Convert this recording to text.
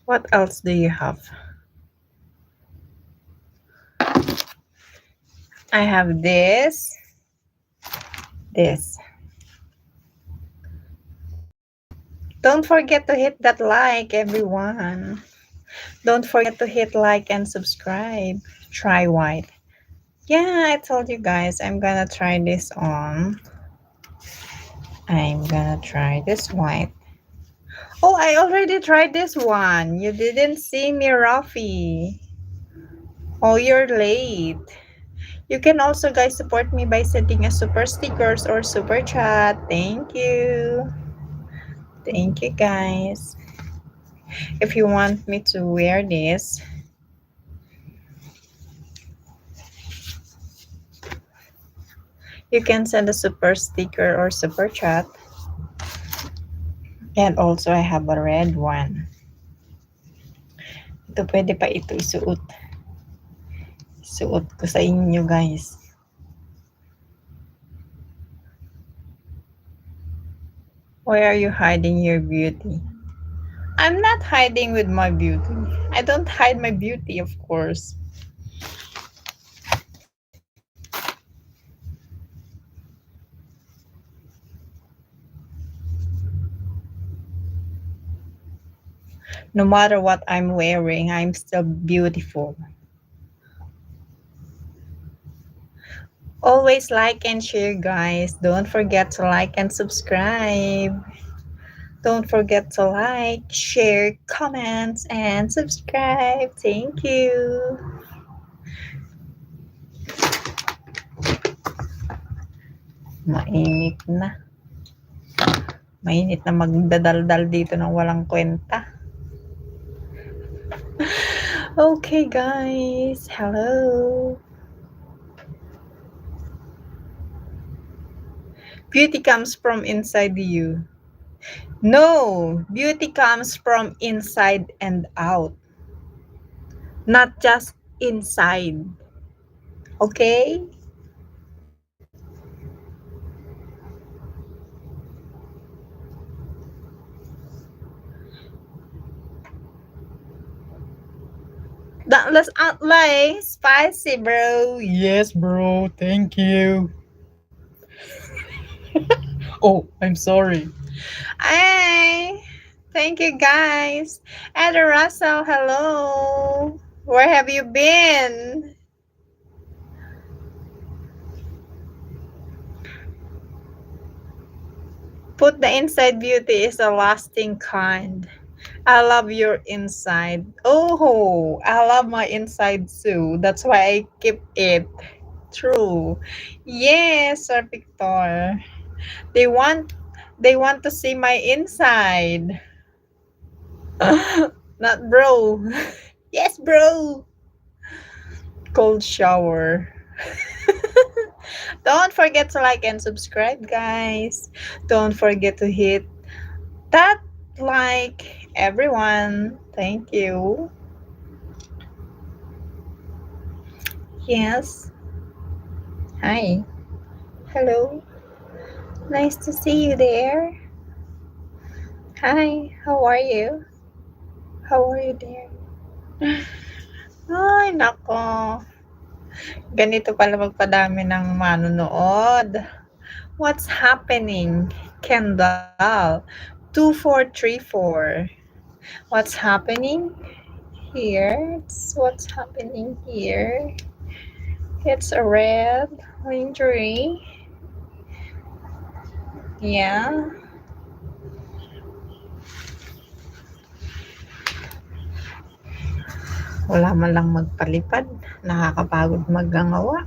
What else do you have? I have this. Don't forget to hit that like, everyone. Don't forget to hit like and subscribe. Try white. Yeah, I told you guys I'm gonna try this on. I'm gonna try this white. Oh, I already tried this one. You didn't see me, Rafi. Oh, you're late. You can also, guys, support me by sending a super stickers or super chat. Thank you. Thank you, guys. If you want me to wear this, you can send a super sticker or super chat. And also, I have a red one. Ito, pwede pa ito isuot. Isuot ko sa inyo, guys. Why are you hiding your beauty? I'm not hiding with my beauty. I don't hide my beauty, of course. No matter what I'm wearing, I'm still beautiful. Always like and share, guys. Don't forget to like and subscribe. Don't forget to like, share, comment, and subscribe. Thank you. Mainit na. Mainit na magdadaldal dito ng walang kwenta. Okay, guys. Hello. Beauty comes from inside you. No, beauty comes from inside and out. Not just inside. Okay? Dauntless outlay. Spicy, bro. Yes, bro. Thank you. Oh, I'm sorry. Hi. Thank you, guys. Ada Russell, hello. Where have you been? Put the inside beauty is a lasting kind. I love your inside. Oh, I love my inside too. That's why I keep it. True. Yes, Sir Victor. They want they want to see my inside. Not bro. Yes, bro. Cold shower. Don't forget to like and subscribe, guys. Don't forget to hit that like, everyone. Thank you. Yes. Hi. Hello. Nice to see you there. Hi. How are you? How are you there? Ay, nako. Ganito pala magpadami ng manonood. What's happening? Kendall. 2434. What's happening here? What's happening here? It's a red lingerie. Yeah. Wala man lang magpalipad. Nakakapagod maggangawa.